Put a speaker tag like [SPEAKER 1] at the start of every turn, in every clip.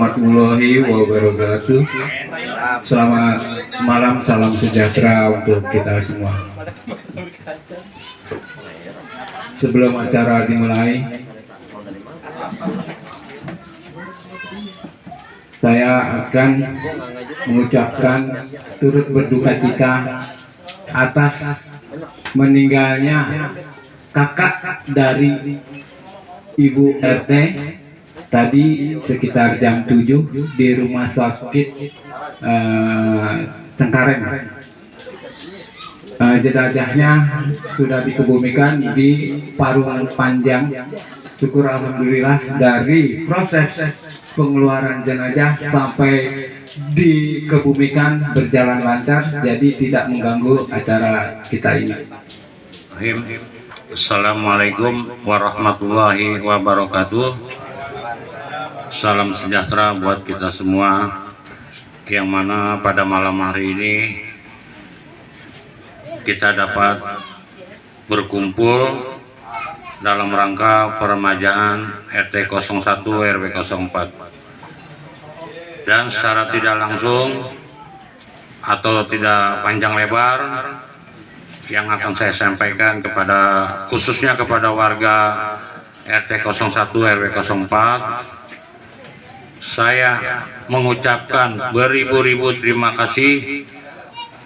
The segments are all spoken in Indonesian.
[SPEAKER 1] warahmatullahi wabarakatuh. Selamat malam, salam sejahtera untuk kita semua. Sebelum acara dimulai, saya akan mengucapkan turut berduka cita atas meninggalnya kakak dari Ibu RT tadi sekitar jam 7 di rumah sakit Cengkareng. Jenazahnya sudah dikebumikan di Parung Panjang. Syukur alhamdulillah dari proses pengeluaran jenazah sampai dikebumikan berjalan lancar, jadi tidak mengganggu acara kita ini.
[SPEAKER 2] Assalamualaikum warahmatullahi wabarakatuh. Salam sejahtera buat kita semua, yang mana pada malam hari ini kita dapat berkumpul dalam rangka peremajaan RT 01 RW 04, dan secara tidak langsung atau tidak panjang lebar yang akan saya sampaikan khususnya kepada warga RT 01 RW 04, saya mengucapkan beribu-ribu terima kasih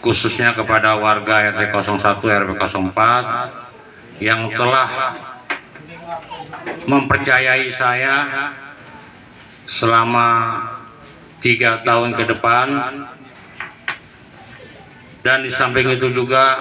[SPEAKER 2] khususnya kepada warga RT 01 RW 04 yang telah mempercayai saya selama 3 tahun ke depan, dan di samping itu juga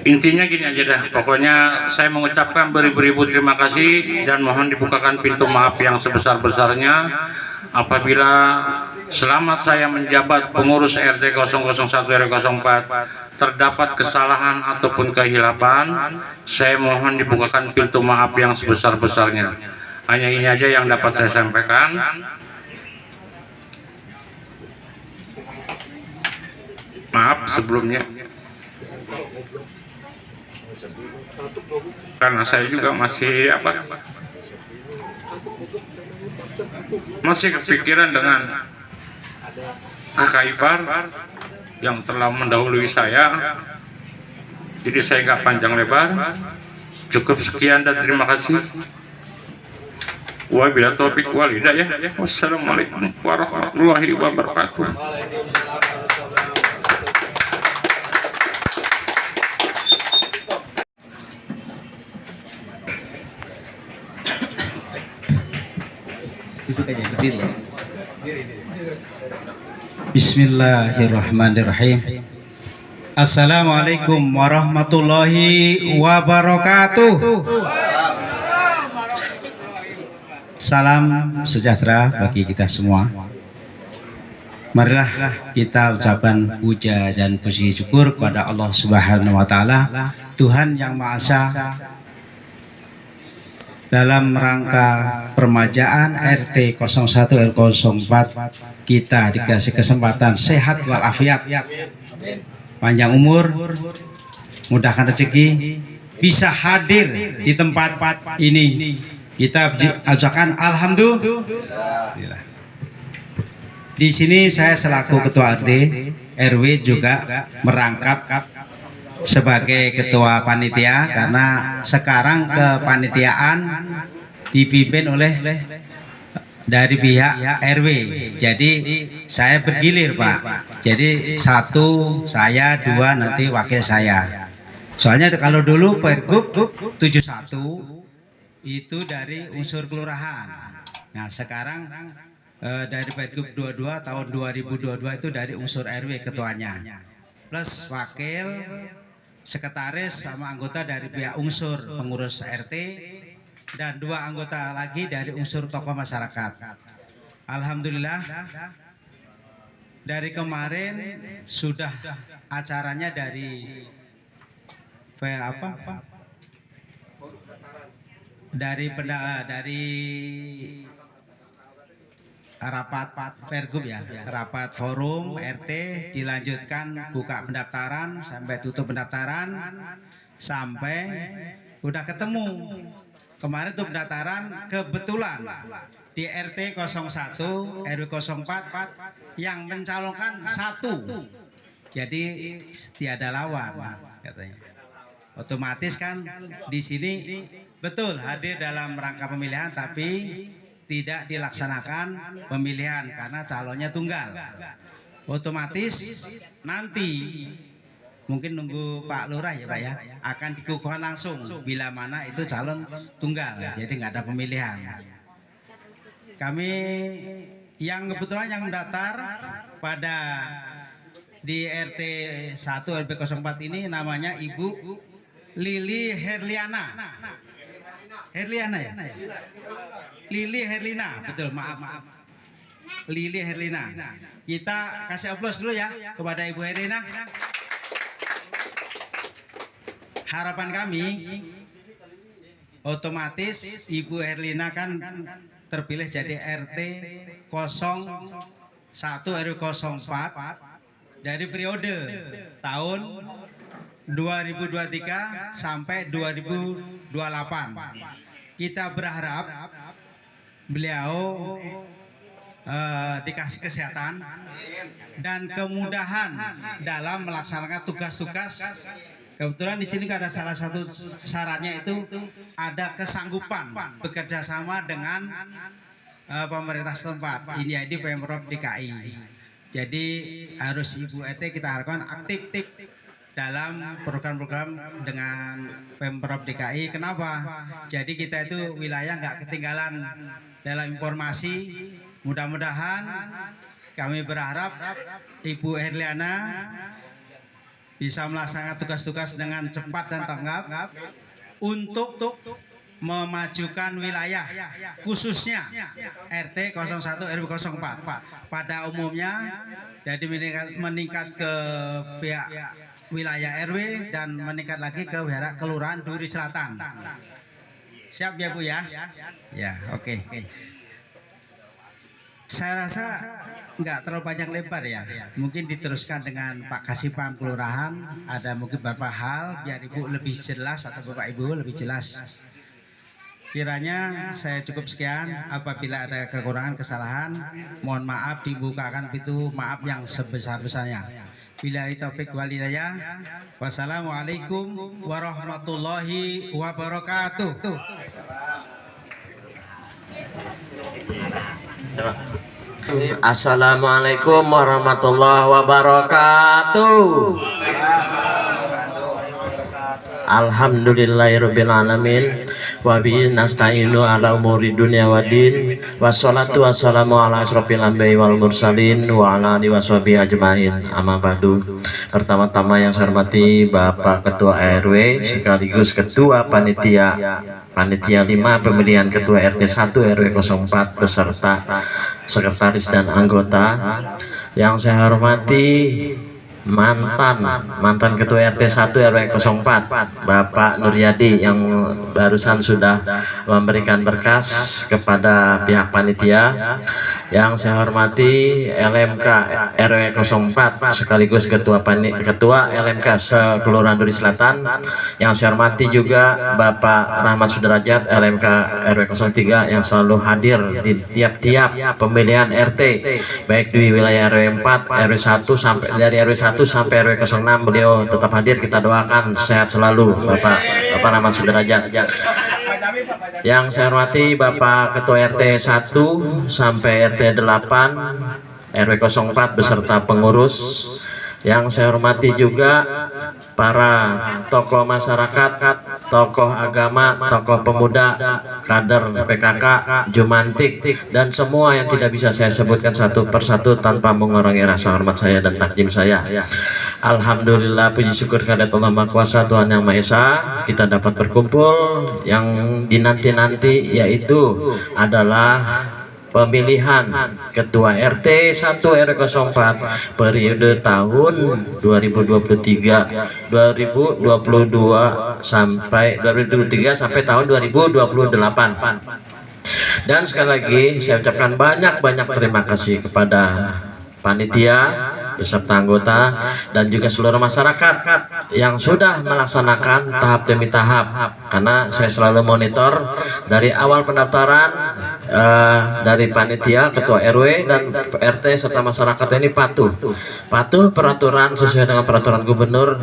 [SPEAKER 2] intinya gini aja dah, pokoknya saya mengucapkan beribu-ribu terima kasih dan mohon dibukakan pintu maaf yang sebesar-besarnya apabila selama saya menjabat pengurus RT 001 RW 04 terdapat kesalahan ataupun kehilapan. Saya mohon dibukakan pintu maaf yang sebesar-besarnya. Hanya ini aja yang dapat saya sampaikan. Maaf sebelumnya, karena saya juga masih kepikiran dengan kakak ipar yang telah mendahului saya, jadi saya nggak panjang lebar. Cukup sekian dan terima kasih. Wabillahi taufiq wal hidayah. Wassalamualaikum warahmatullahi wabarakatuh.
[SPEAKER 3] Bismillahirrahmanirrahim. Assalamualaikum warahmatullahi wabarakatuh. Salam sejahtera bagi kita semua. Marilah kita ucapkan puja dan puji syukur kepada Allah Subhanahu wa taala, Tuhan yang Maha Esa, dalam rangka peremajaan RT 01 RW 04 kita dikasih kesempatan sehat walafiat, panjang umur, mudahkan rezeki, bisa hadir di tempat ini. Kita ucapkan alhamdulillah. Di sini saya selaku ketua RT RW juga merangkap sebagai ketua panitia, karena sekarang kepanitiaan dipimpin oleh dari pihak RW. Jadi saya bergilir, Pak. Jadi satu saya, dua nanti wakil saya. Soalnya kalau dulu Pergub 71 itu dari unsur kelurahan. Nah sekarang dari Pergub 22 tahun 2022 itu dari unsur RW ketuanya, plus wakil, sekretaris sama anggota dari pihak unsur pengurus RT, dan 2 anggota lagi dari unsur tokoh masyarakat. Alhamdulillah dari kemarin sudah acaranya dari rapat Pergub ya, rapat forum RT, dilanjutkan buka pendaftaran sampai tutup pendaftaran sampai udah ketemu. Kemarin tuh pendaftaran kebetulan di RT 01 RW 04 yang mencalonkan 1, jadi tiada lawan katanya. Otomatis kan di sini betul hadir dalam rangka pemilihan tapi tidak dilaksanakan pemilihan karena calonnya tunggal. Otomatis nanti mungkin nunggu Pak Lurah ya Pak ya, akan dikukuhkan langsung bila mana itu calon tunggal, jadi nggak ada pemilihan. Kami yang kebetulan yang mendaftar pada di RT 1 RW 04 ini namanya Ibu Lili Herliana. Herliana ya? Lili Herlina, betul, maaf. Lili Herlina. Kita kasih aplaus dulu ya kepada Ibu Herlina. Harapan kami otomatis Ibu Herlina kan terpilih jadi RT 01 RW 04 dari periode tahun 2023 sampai 2028. Kita berharap beliau dikasih kesehatan dan kemudahan dalam melaksanakan tugas-tugas. Kebetulan di sini ada salah satu syaratnya itu ada kesanggupan bekerja sama dengan pemerintah setempat. Ini jadi Pemprov DKI. Jadi harus Ibu RT kita harapkan aktif dalam program-program dengan Pemprov DKI. Kenapa? Jadi kita itu wilayah nggak ketinggalan dalam informasi. Mudah-mudahan kami berharap Ibu Herliana bisa melaksanakan tugas-tugas dengan cepat dan tanggap untuk memajukan wilayah khususnya RT 01 RW 04 pada umumnya, jadi meningkat ke pihak wilayah RW dan meningkat lagi ke Kelurahan Duri Selatan. Siap ya Bu ya? Ya, oke. Saya rasa nggak terlalu panjang lebar ya. Mungkin diteruskan dengan Pak Kasipam Kelurahan. Ada mungkin beberapa hal biar Ibu lebih jelas atau Bapak Ibu lebih jelas. Kiranya saya cukup sekian. Apabila ada kekurangan kesalahan, mohon maaf, dibukakan pintu maaf yang sebesar-besarnya. Billahi taufik wal hidayah. Wassalamualaikum warahmatullahi wabarakatuh.
[SPEAKER 4] Assalamualaikum warahmatullahi wabarakatuh. Alhamdulillahirabbil alamin wa bihi nasta'inu ala umuri dunya waddin wassalatu wassalamu ala asrofil anbiya'i wal mursalin wa ala alihi washabihi ajmain. Amma ba'du. Pertama-tama yang saya hormati Bapak Ketua RW sekaligus Ketua Panitia 5 pemilihan Ketua RT 1 RW 04 beserta sekretaris dan anggota. Yang saya hormati mantan Ketua RT 1 RW 04 Bapak Nuryadi yang barusan sudah memberikan berkas kepada pihak panitia. Yang saya hormati LMK RW 04 sekaligus ketua LMK Kelurahan Duri Selatan. Yang saya hormati juga Bapak Rahmat Sudrajat LMK RW 03 yang selalu hadir di tiap-tiap pemilihan RT baik di wilayah RW 4 RW 1 sampai dari RW 1 sampai RW 06 beliau tetap hadir. Kita doakan sehat selalu Bapak Rahmat Sudrajat. Yang saya hormati Bapak Ketua RT 1 sampai RT 8 RW 04 beserta pengurus. Yang saya hormati juga para tokoh masyarakat, tokoh agama, tokoh pemuda, kader PKK, Jumantik, dan semua yang tidak bisa saya sebutkan satu persatu tanpa mengurangi rasa hormat saya dan takdim saya. Alhamdulillah, puji syukur kehadirat Allah Maha Kuasa, Tuhan Yang Maha Esa, kita dapat berkumpul yang dinanti-nanti, yaitu adalah pemilihan Ketua RT 1 RW 04 periode tahun 2023 sampai tahun 2028. Dan sekali lagi saya ucapkan banyak terima kasih kepada panitia beserta anggota dan juga seluruh masyarakat yang sudah melaksanakan tahap demi tahap, karena saya selalu monitor dari awal pendaftaran dari panitia, ketua RW dan RT serta masyarakat ini patuh peraturan sesuai dengan peraturan gubernur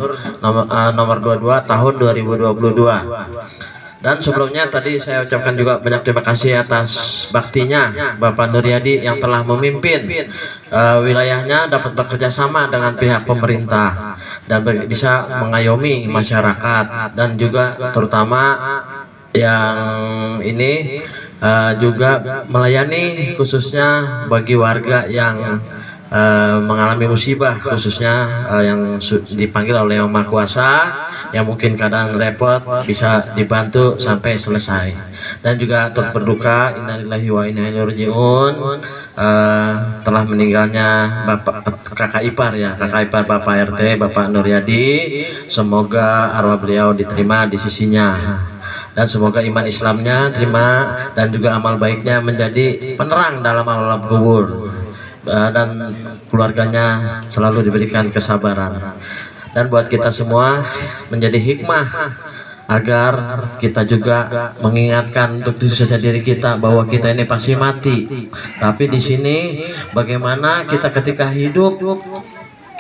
[SPEAKER 4] nomor 22 tahun 2022. Dan sebelumnya tadi saya ucapkan juga banyak terima kasih atas baktinya Bapak Nuryadi yang telah memimpin wilayahnya dapat bekerja sama dengan pihak pemerintah dan bisa mengayomi masyarakat, dan juga terutama yang ini juga melayani khususnya bagi warga yang mengalami musibah, khususnya yang dipanggil oleh Yang Maha Kuasa, yang mungkin kadang repot, bisa dibantu sampai selesai. Dan juga turut berduka, innalillahi wa inna ilaihi raji'un, telah meninggalnya kakak ipar Bapak RT, Bapak Nuryadi. Semoga arwah beliau diterima di sisinya, dan semoga iman Islamnya terima dan juga amal baiknya menjadi penerang dalam alam kubur, dan keluarganya selalu diberikan kesabaran. Dan buat kita semua menjadi hikmah agar kita juga mengingatkan untuk diri kita bahwa kita ini pasti mati. Tapi di sini bagaimana kita ketika hidup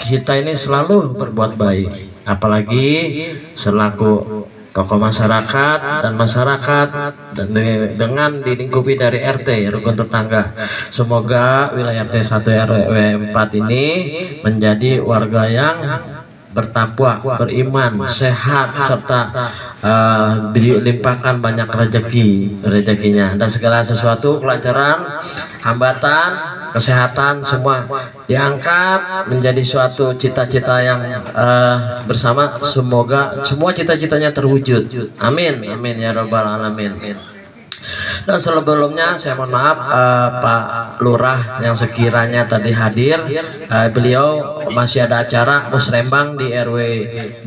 [SPEAKER 4] kita ini selalu berbuat baik, apalagi selaku tokoh masyarakat dan masyarakat dan dengan dilingkupi dari RT, rukun tetangga. Semoga wilayah RT 1 RW 4 ini menjadi warga yang bertakwa, beriman, sehat, serta dilimpahkan banyak rezekinya, dan segala sesuatu kelancaran, hambatan, kesehatan semua diangkat menjadi suatu cita-cita yang bersama. Semoga semua cita-citanya terwujud. Amin, amin ya rabbal alamin. Dan sebelumnya saya mohon maaf Pak Lurah yang sekiranya tadi hadir, beliau masih ada acara musrembang di RW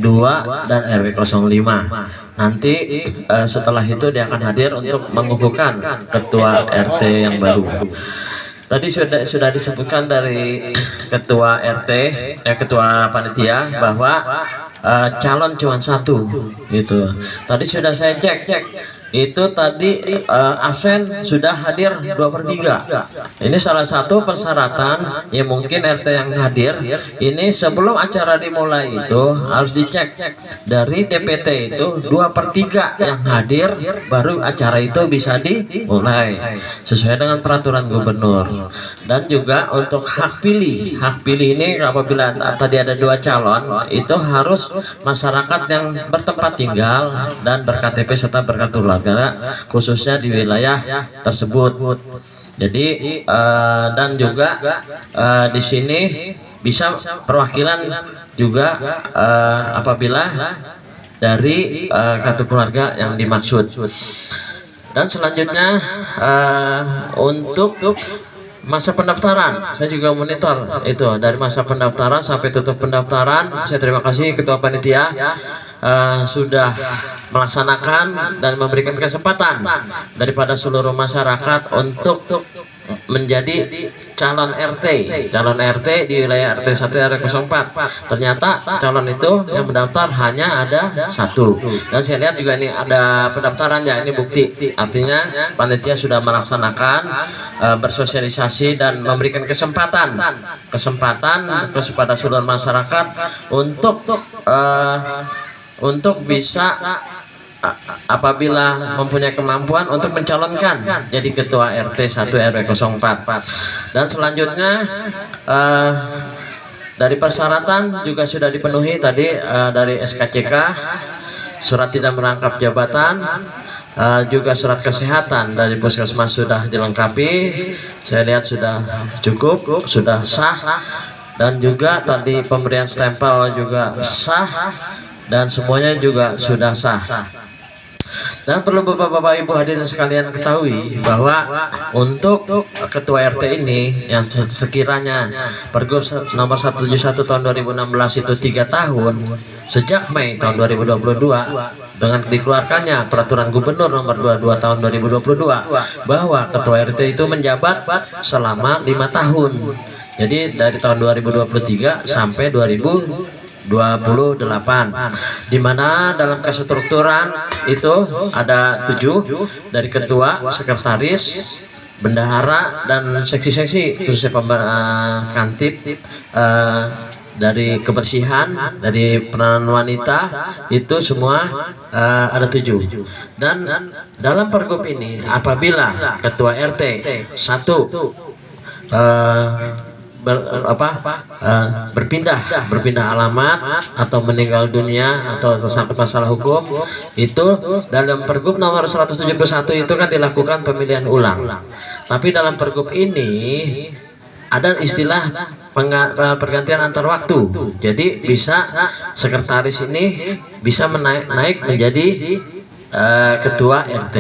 [SPEAKER 4] 2 dan RW 05. Nanti setelah itu dia akan hadir untuk mengukuhkan ketua RT yang baru. Tadi sudah disebutkan dari ketua RT, ketua panitia, bahwa calon cuma satu gitu. Tadi sudah saya cek, itu tadi absen sudah hadir 2/3. Ini salah satu persyaratan yang mungkin RT yang hadir ini sebelum acara dimulai itu harus dicek dari DPT itu 2/3 yang hadir, baru acara itu bisa dimulai sesuai dengan peraturan gubernur. Dan juga untuk hak pilih ini apabila tadi ada 2 calon itu harus masyarakat yang bertempat tinggal dan berKTP serta berkartu keluarga khususnya di wilayah tersebut. Jadi dan juga di sini bisa perwakilan juga apabila dari kartu keluarga yang dimaksud. Dan selanjutnya untuk masa pendaftaran, saya juga monitor itu dari masa pendaftaran sampai tutup pendaftaran. Saya terima kasih ketua panitia sudah melaksanakan dan memberikan kesempatan daripada seluruh masyarakat untuk menjadi calon RT di wilayah RT 1 RW 04. Ternyata calon itu yang mendaftar hanya ada 1. Dan saya lihat juga ini ada pendaftaran ya, ini bukti. Artinya panitia sudah melaksanakan bersosialisasi dan memberikan kesempatan kepada seluruh masyarakat untuk bisa apabila mempunyai kemampuan untuk mencalonkan jadi ketua RT 1 RW 04. Dan selanjutnya dari persyaratan juga sudah dipenuhi tadi dari SKCK, surat tidak merangkap jabatan, juga surat kesehatan dari puskesmas sudah dilengkapi. Saya lihat sudah cukup, sudah sah, dan juga tadi pemberian stempel juga sah, dan semuanya juga sudah sah. Dan perlu Bapak-bapak Ibu hadirin sekalian ketahui bahwa untuk ketua RT ini yang sekiranya Pergub nomor 171 tahun 2016 itu 3 tahun sejak Mei tahun 2022 dengan dikeluarkannya peraturan gubernur nomor 22 tahun 2022 bahwa ketua RT itu menjabat selama 5 tahun. Jadi dari tahun 2023 sampai 2028, di mana dalam kestrukturan itu ada 7 dari ketua, sekretaris, bendahara, dan seksi-seksi khususnya kantip, dari kebersihan, dari peranan wanita, itu semua ada 7. Dan dalam pergub ini apabila ketua RT 1 berpindah alamat atau meninggal dunia atau tersangkut masalah hukum, itu dalam pergub nomor 171 itu kan dilakukan pemilihan ulang. Tapi dalam pergub ini ada istilah pergantian antar waktu. Jadi bisa sekretaris ini bisa naik menjadi ketua RT,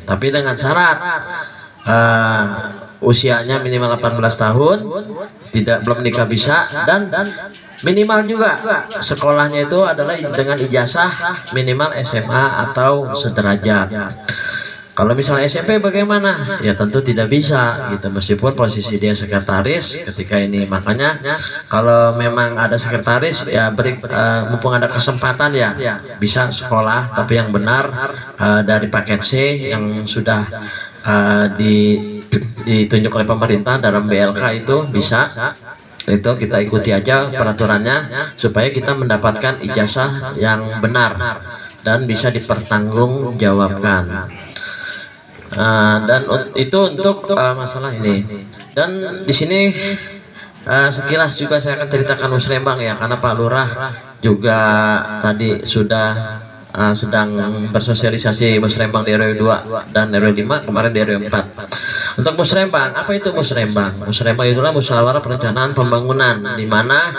[SPEAKER 4] tapi dengan syarat usianya minimal 18 tahun, belum nikah bisa, dan minimal juga sekolahnya itu adalah dengan ijazah minimal SMA atau sederajat. Kalau misalnya SMP bagaimana? Ya tentu tidak bisa gitu, meskipun posisi dia sekretaris ketika ini. Makanya kalau memang ada sekretaris ya mumpung ada kesempatan ya bisa sekolah, tapi yang benar dari paket C yang sudah ditunjuk oleh pemerintah dalam BLK itu bisa. Itu kita ikuti aja peraturannya supaya kita mendapatkan ijazah yang benar dan bisa dipertanggungjawabkan. Dan itu untuk masalah ini. Dan di sini sekilas juga saya akan ceritakan musrembang ya, karena Pak Lurah juga tadi sudah sedang bersosialisasi musrembang di RW 2 dan RW 5, kemarin di RW 4. Untuk musrembang, apa itu musrembang? Musrembang itulah musyawarah perencanaan pembangunan, di mana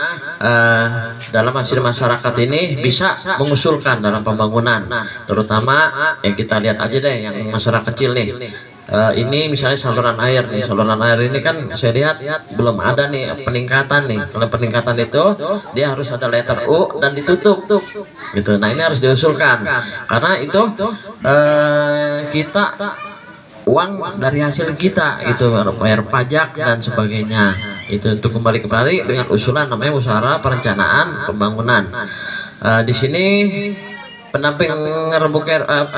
[SPEAKER 4] dalam hasil masyarakat ini bisa mengusulkan dalam pembangunan, terutama yang kita lihat aja deh yang masyarakat kecil nih. Ini misalnya saluran air nih, saluran air ini kan saya lihat belum ada nih peningkatan nih. Kalau peningkatan itu dia harus ada letter U dan ditutup tuh gitu. Nah ini harus diusulkan karena itu kita uang dari hasil kita itu bayar pajak dan sebagainya. Itu untuk kembali dengan usulan namanya musyawarah perencanaan pembangunan. Di sini pendamping rembuk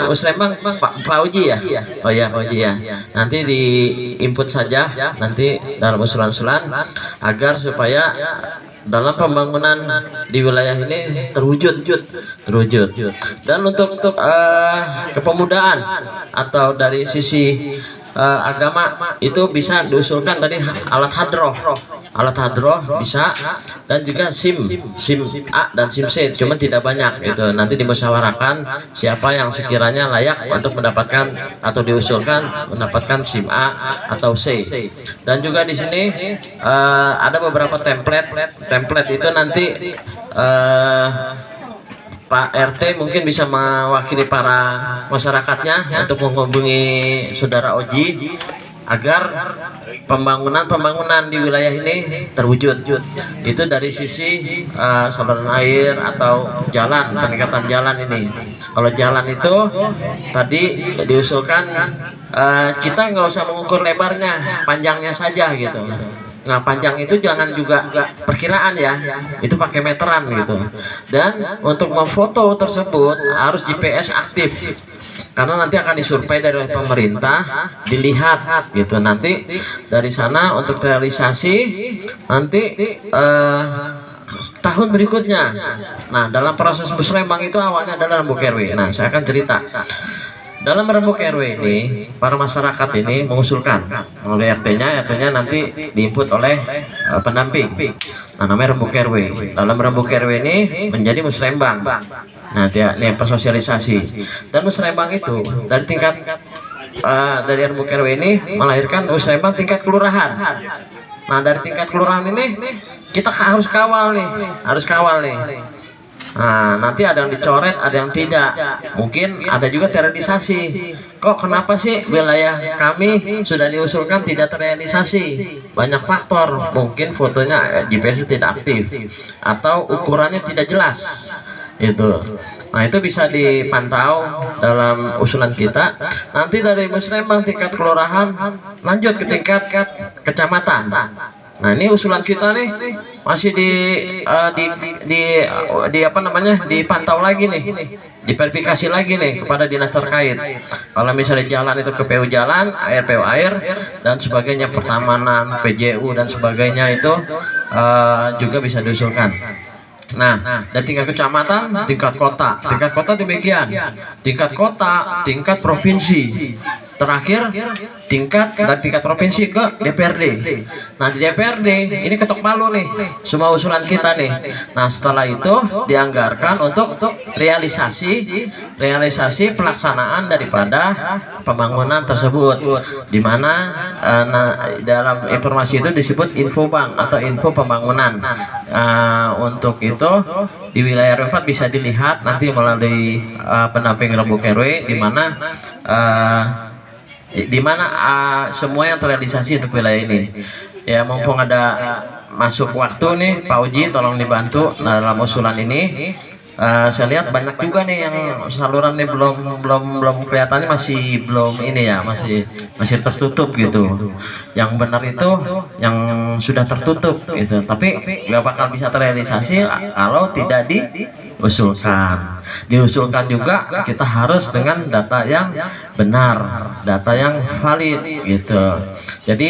[SPEAKER 4] musrembang Pak Uji ya. Oh ya Pak Uji ya. Nanti di input saja nanti dalam usulan-usulan agar supaya dalam pembangunan di wilayah ini terwujud. Dan untuk kepemudaan atau dari sisi agama itu bisa diusulkan tadi alat hadroh bisa, dan juga SIM A dan SIM C, cuman tidak banyak itu. Nanti dimusyawarahkan siapa yang sekiranya layak untuk mendapatkan atau diusulkan mendapatkan SIM A atau C. Dan juga di sini ada beberapa template itu nanti Pak RT mungkin bisa mewakili para masyarakatnya untuk menghubungi saudara Oji agar pembangunan di wilayah ini terwujud. Itu dari sisi saluran air atau jalan, peningkatan jalan ini. Kalau jalan itu tadi diusulkan kita nggak usah mengukur lebarnya, panjangnya saja gitu. Nah panjang itu jangan juga perkiraan ya, itu pakai meteran gitu. Dan untuk memfoto tersebut harus GPS aktif, karena nanti akan disurvei dari pemerintah, dilihat gitu. Nanti dari sana untuk realisasi nanti tahun berikutnya. Nah dalam proses musrembang itu awalnya adalah rembuk RW. Nah saya akan cerita. Dalam rembuk RW ini, para masyarakat ini mengusulkan oleh RT-nya nanti diinput oleh pendamping. Nah, namanya rembuk RW. Dalam rembuk RW ini menjadi musrembang. Nah, ini persosialisasi. Dan musrembang itu dari tingkat dari rembuk RW ini melahirkan musrembang tingkat kelurahan. Nah, dari tingkat kelurahan ini kita harus kawal nih, Nah, nanti ada yang dicoret, ada yang tidak. Mungkin ada juga terrealisasi. Kok kenapa sih wilayah kami sudah diusulkan tidak terrealisasi? Banyak faktor. Mungkin fotonya GPS tidak aktif atau ukurannya tidak jelas. Itu. Nah, itu bisa dipantau dalam usulan kita. Nanti dari Musrembang tingkat kelurahan lanjut ke tingkat kecamatan. Nah, ini usulan kita nih masih di apa namanya, dipantau lagi nih, diverifikasi lagi nih kepada dinas terkait. Kalau misalnya jalan itu ke PU jalan, air PU air dan sebagainya, pertamanan, PJU dan sebagainya itu juga bisa diusulkan. Nah, dari tingkat kecamatan, tingkat kota demikian, tingkat kota, tingkat provinsi, terakhir tingkat provinsi ke DPRD. Nah, di DPRD ini ketok palu nih semua usulan kita nih. Nah, setelah itu dianggarkan untuk realisasi pelaksanaan daripada pembangunan tersebut, di mana dalam informasi itu disebut infobank atau info pembangunan. Untuk itu di wilayah RW 4 bisa dilihat nanti melalui pendamping Rembuk RW, di mana semua yang terrealisasi untuk wilayah ini. Ya, mumpung ada masuk waktu nih, Pak Uji tolong dibantu dalam usulan ini. Saya lihat banyak juga nih yang saluran nih belum kelihatannya, masih belum ini ya, masih tertutup gitu. Yang benar itu yang sudah tertutup gitu, tapi nggak bakal bisa terrealisasi kalau tidak diusulkan. Diusulkan juga kita harus dengan data yang benar, data yang valid gitu. Jadi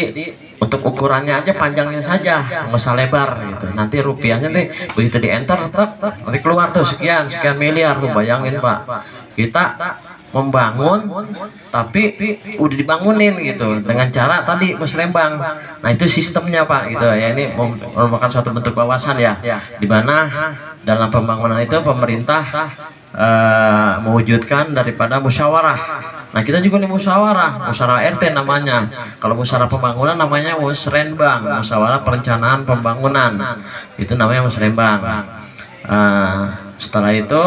[SPEAKER 4] untuk ukurannya aja, panjangnya saja, nggak usah lebar gitu. Nanti rupiahnya nih begitu di enter, nanti keluar tuh sekian miliar tuh. Bayangin Pak, kita membangun tapi udah dibangunin gitu dengan cara tadi Musrembang. Nah, itu sistemnya Pak gitu ya. Ini merupakan suatu bentuk wawasan ya, di mana dalam pembangunan itu pemerintah mewujudkan daripada musyawarah. Nah, kita juga nih musyawarah RT namanya. Kalau musyawarah pembangunan namanya Musrenbang, musyawarah perencanaan pembangunan, itu namanya Musrembang. Setelah itu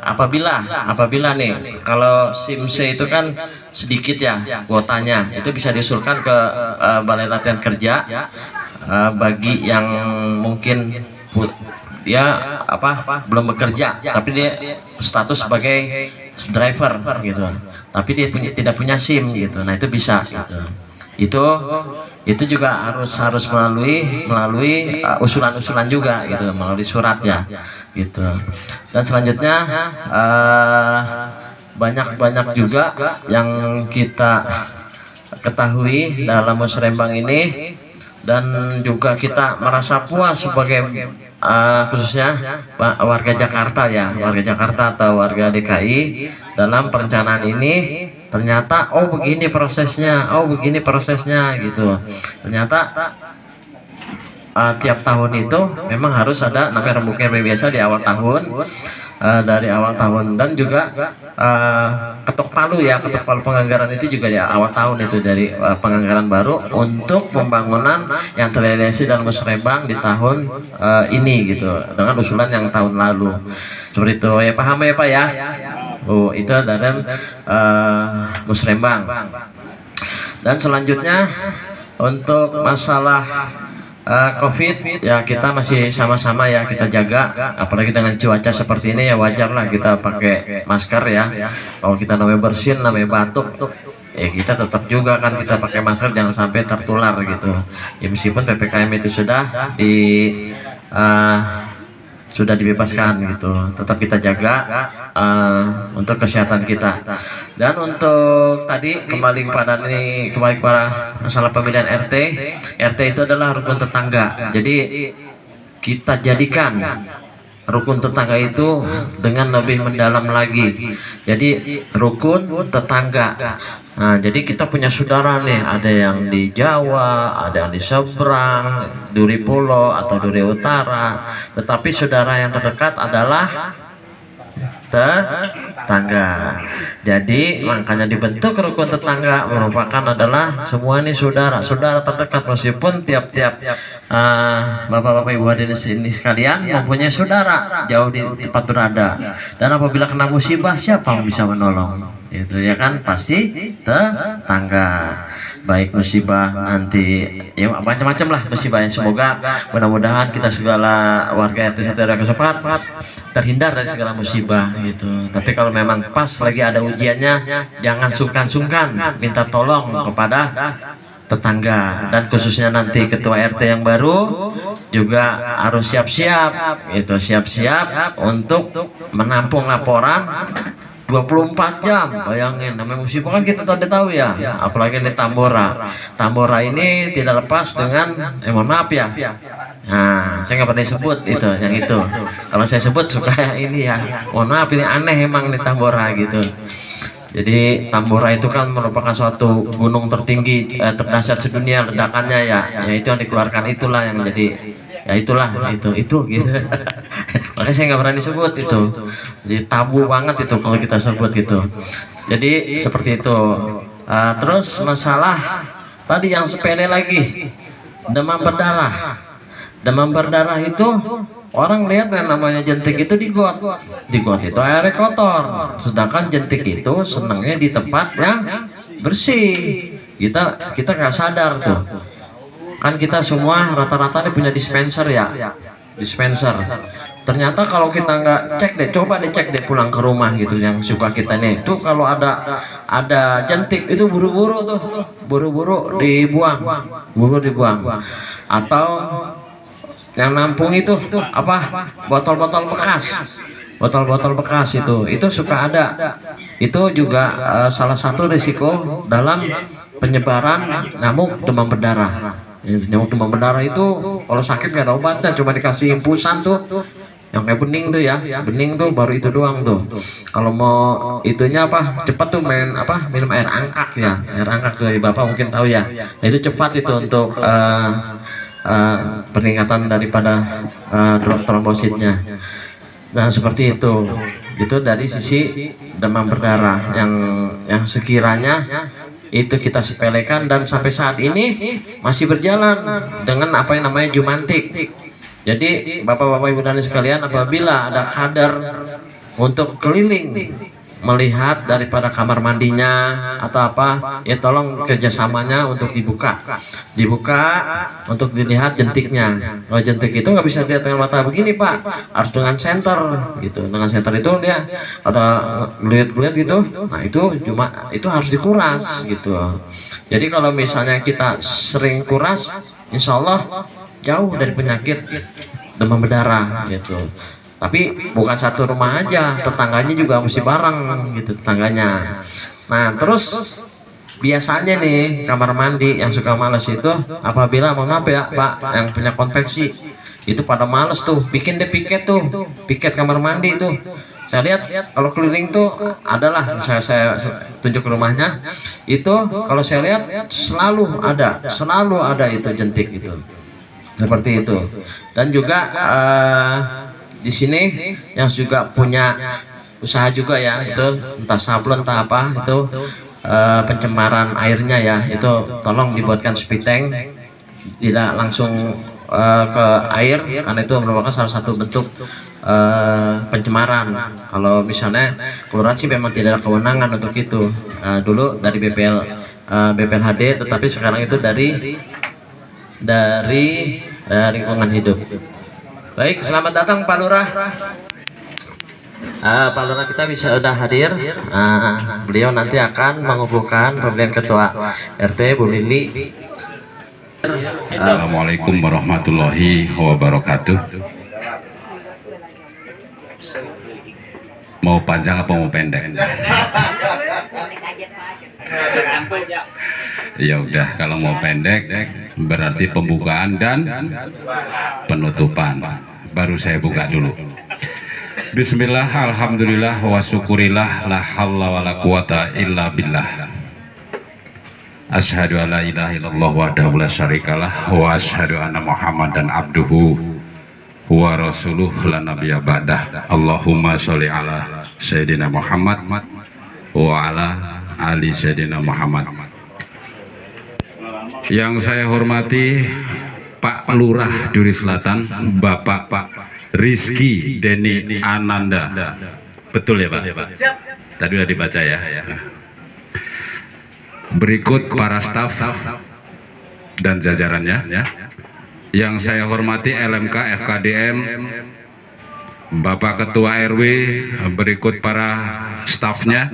[SPEAKER 4] apabila nih kalau SIMC itu kan sedikit ya kuotanya, itu bisa diusulkan ke Balai Latihan Kerja bagi yang mungkin dia belum bekerja tapi dia status sebagai driver gitu, tapi dia tidak punya SIM gitu. Nah, itu bisa gitu. Itu juga harus melalui usulan-usulan juga gitu, melalui surat ya gitu. Dan selanjutnya banyak juga yang kita ketahui dalam Musrembang ini, dan juga kita merasa puas sebagai khususnya warga Jakarta ya, warga Jakarta atau warga DKI dalam perencanaan ini. Ternyata begini prosesnya gitu. Ternyata tiap tahun itu memang harus ada namanya Rembuk RW biasa di awal tahun, dari awal tahun, dan juga ketok palu penganggaran itu juga di awal tahun itu, dari penganggaran baru untuk pembangunan yang terrealisasi dalam Musrembang di tahun ini gitu, dengan usulan yang tahun lalu. Seperti itu ya, paham ya Pak ya? Itu dalam Musrembang. Dan selanjutnya untuk masalah COVID ya, kita masih sama-sama ya kita jaga, apalagi dengan cuaca seperti ini ya, wajar lah kita pakai masker ya. Kalau kita namanya bersin, namanya batuk ya, kita tetap juga kan kita pakai masker, jangan sampai tertular gitu ya. Meskipun PPKM itu sudah dibebaskan gitu, tetap kita jaga untuk kesehatan kita. Dan untuk tadi kembali kepada masalah pemilihan RT itu adalah rukun tetangga. Jadi kita jadikan rukun tetangga itu dengan lebih mendalam lagi. Jadi rukun tetangga. Nah, jadi kita punya saudara nih, ada yang di Jawa, ada yang di seberang, Duri Pulo atau Duri Utara. Tetapi saudara yang terdekat adalah tetangga. Jadi makanya dibentuk rukun tetangga, merupakan adalah semua ini saudara terdekat, meskipun tiap-tiap bapak-bapak ibu hadirin ini sekalian mempunyai saudara jauh di tempat berada, dan apabila kena musibah siapa yang bisa menolong? Itu ya kan, pasti tetangga. Baik musibah nanti ya macam-macam lah musibahnya. Semoga mudah-mudahan kita segala warga RT 1 RW 04 terhindar dari segala musibah gitu. Tapi kalau memang pas lagi ada ujiannya, jangan sungkan-sungkan minta tolong kepada tetangga, dan khususnya nanti ketua RT yang baru juga harus siap-siap itu, siap-siap untuk menampung laporan 24 jam. Bayangin, namanya musibah kan kita tadi tahu ya, apalagi di Tambora. Tambora ini tidak lepas dengan mohon maaf ya. Nah, saya nggak pernah sebut itu, yang itu. Kalau saya sebut suka ini ya. Mohon maaf, ini aneh emang di Tambora gitu. Jadi Tambora itu kan merupakan suatu gunung tertinggi terdahsyat sedunia ledakannya ya. Itu yang dikeluarkan itulah yang jadi ya itulah itu gitu. Makanya saya nggak berani sebut itu, jadi tabu banget itu kalau kita sebut itu. Jadi seperti itu. Terus masalah tadi yang sepele lagi, demam berdarah. Demam berdarah itu orang lihat yang namanya jentik itu di got itu airnya kotor, sedangkan jentik itu senangnya di tempat yang bersih. Kita nggak sadar tuh. Kan kita semua rata-rata ini punya dispenser ya, dispenser. Ternyata kalau kita nggak cek deh, coba deh cek deh pulang ke rumah gitu, yang suka kita nih tuh kalau ada jentik itu buru-buru dibuang, atau yang nampung itu apa, botol-botol bekas itu suka ada. Itu juga salah satu risiko dalam penyebaran nyamuk demam berdarah. Nyamuk demam berdarah itu kalau sakit nggak ada obatnya, cuma dikasih impusan tuh yang kayak bening tuh ya, bening tuh baru itu doang tuh. Kalau mau itunya apa cepat tuh minum air angkat ya, air angkat tuh bapak mungkin tahu ya. Nah, itu cepat itu untuk peningkatan daripada trombositnya. Nah seperti itu dari sisi demam berdarah yang sekiranya itu kita sepelekan dan sampai saat ini masih berjalan dengan apa yang namanya jumantik. Jadi bapak-bapak ibu dan sekalian, apabila ada kader untuk keliling melihat daripada kamar mandinya atau apa ya, tolong kerjasamanya untuk dibuka untuk dilihat jentiknya. Oh, jentik itu nggak bisa dilihat dengan mata begini pak, harus dengan senter gitu. Dengan senter itu dia ada lihat gitu. Nah itu harus dikuras gitu. Jadi kalau misalnya kita sering kuras, insya Allah jauh dari penyakit demam berdarah gitu. Tapi bukan satu rumah aja, tetangganya juga mesti bareng gitu tetangganya. Nah terus biasanya nih kamar mandi yang suka males itu, apabila mohon maaf ya pak, yang punya konveksi itu pada males tuh bikin piket kamar mandi tuh. Saya lihat kalau keliling tuh adalah, saya tunjuk rumahnya itu, kalau saya lihat selalu ada itu jentik itu, seperti itu. Dan juga di sini yang juga punya usaha juga ya, itu entah sablon entah apa itu pencemaran airnya ya, itu tolong dibuatkan spiteng, tidak langsung ke air, karena itu merupakan salah satu bentuk pencemaran. Kalau misalnya kelurahan sih memang tidak ada kewenangan untuk itu, dulu dari BPLHD, tetapi sekarang itu dari lingkungan hidup. Baik, selamat datang Pak Lurah. Pak Lurah kita sudah hadir. Beliau nanti akan mengukuhkan pemilihan ketua RT Bu Lili.
[SPEAKER 5] Assalamualaikum warahmatullahi wabarakatuh. Mau panjang apa mau pendek? Ya udah, kalau mau pendek berarti pembukaan dan penutupan. Baru saya buka dulu. Bismillah, alhamdulillah, wa syukurillah, la hawla wa la quwata illa billah. Asyhadu an la ilaha illallah wahdahu la syarikalah wa asyhadu anna Muhammadan abduhu wa rasuluh la nabiyya ba'dah. Allahumma sholli ala sayyidina Muhammad wa ala ali sayyidina Muhammad. Yang saya hormati Pak Lurah Duri Selatan, Bapak Rizky Deni Ananda. Betul ya Pak? Tadi sudah dibaca ya. Berikut para staf dan jajarannya. Yang saya hormati LMK FKDM, Bapak Ketua RW, berikut para stafnya,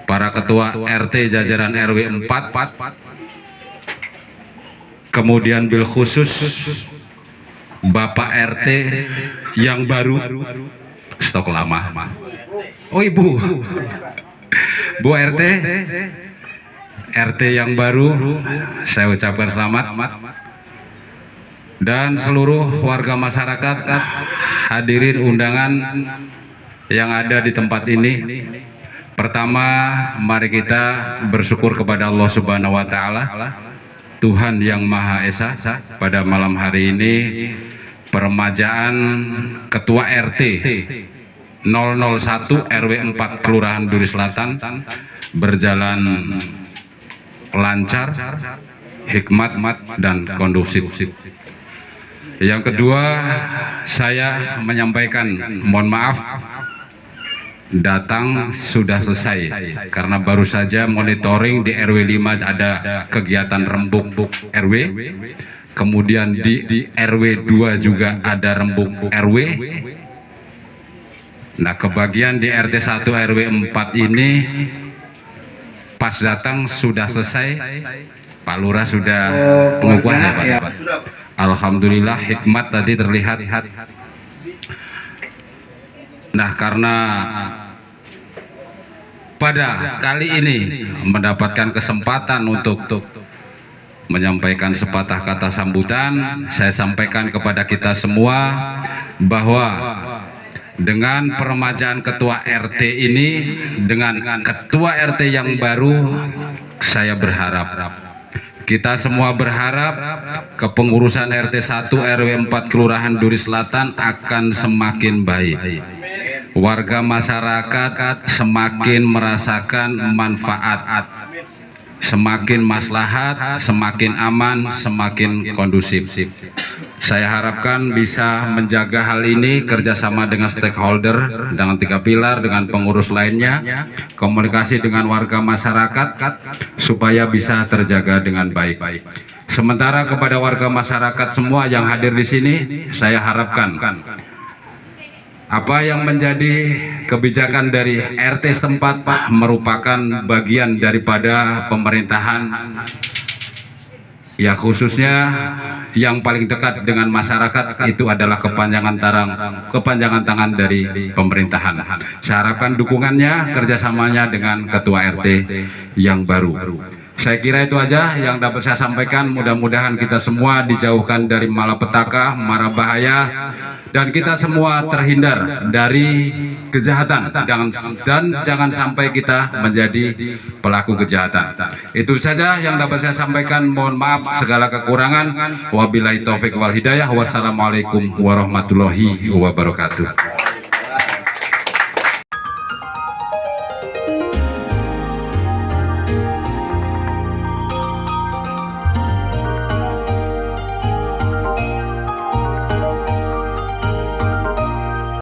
[SPEAKER 5] para Ketua RT jajaran RW 4, kemudian bil khusus Bapak RT yang baru, stok lama. Oh Ibu, Bu RT yang baru, saya ucapkan selamat. Dan seluruh warga masyarakat, hadirin undangan yang ada di tempat ini. Pertama, mari kita bersyukur kepada Allah Subhanahu wa Ta'ala, Tuhan yang Maha Esa. Pada malam hari ini peremajaan Ketua RT 001 RW 4 Kelurahan Duri Selatan berjalan lancar, hikmat dan kondusif. Yang kedua, saya menyampaikan mohon maaf datang sudah selesai karena baru saja monitoring di RW 5 ada kegiatan rembuk RW, kemudian di RW 2 juga ada rembuk RW. Nah, kebagian di RT 1 RW 4 ini pas datang sudah selesai. Pak Lurah sudah pengukuhan ya Pak? Alhamdulillah, hikmat tadi terlihat. Nah, karena pada kali ini mendapatkan kesempatan untuk menyampaikan sepatah kata sambutan, saya sampaikan kepada kita semua bahwa dengan peremajaan Ketua RT ini, dengan Ketua RT yang baru, saya berharap, kita semua berharap kepengurusan RT 1 RW 4 Kelurahan Duri Selatan akan semakin baik. Warga masyarakat semakin merasakan manfaat, semakin maslahat, semakin aman, semakin kondusif. Saya harapkan bisa menjaga hal ini kerjasama dengan stakeholder, dengan 3 pilar, dengan pengurus lainnya, komunikasi dengan warga masyarakat supaya bisa terjaga dengan baik. Sementara kepada warga masyarakat semua yang hadir di sini, saya harapkan apa yang menjadi kebijakan dari RT setempat merupakan bagian daripada pemerintahan, ya khususnya yang paling dekat dengan masyarakat itu adalah kepanjangan tangan dari pemerintahan. Saya harapkan dukungannya, kerjasamanya dengan Ketua RT yang baru. Saya kira itu aja yang dapat saya sampaikan. Mudah-mudahan kita semua dijauhkan dari malapetaka, mara bahaya, dan kita semua terhindar dari kejahatan dan jangan sampai kita menjadi pelaku kejahatan. Itu saja yang dapat saya sampaikan. Mohon maaf segala kekurangan. Wabillahi taufik wal hidayah. Wassalamualaikum warahmatullahi wabarakatuh.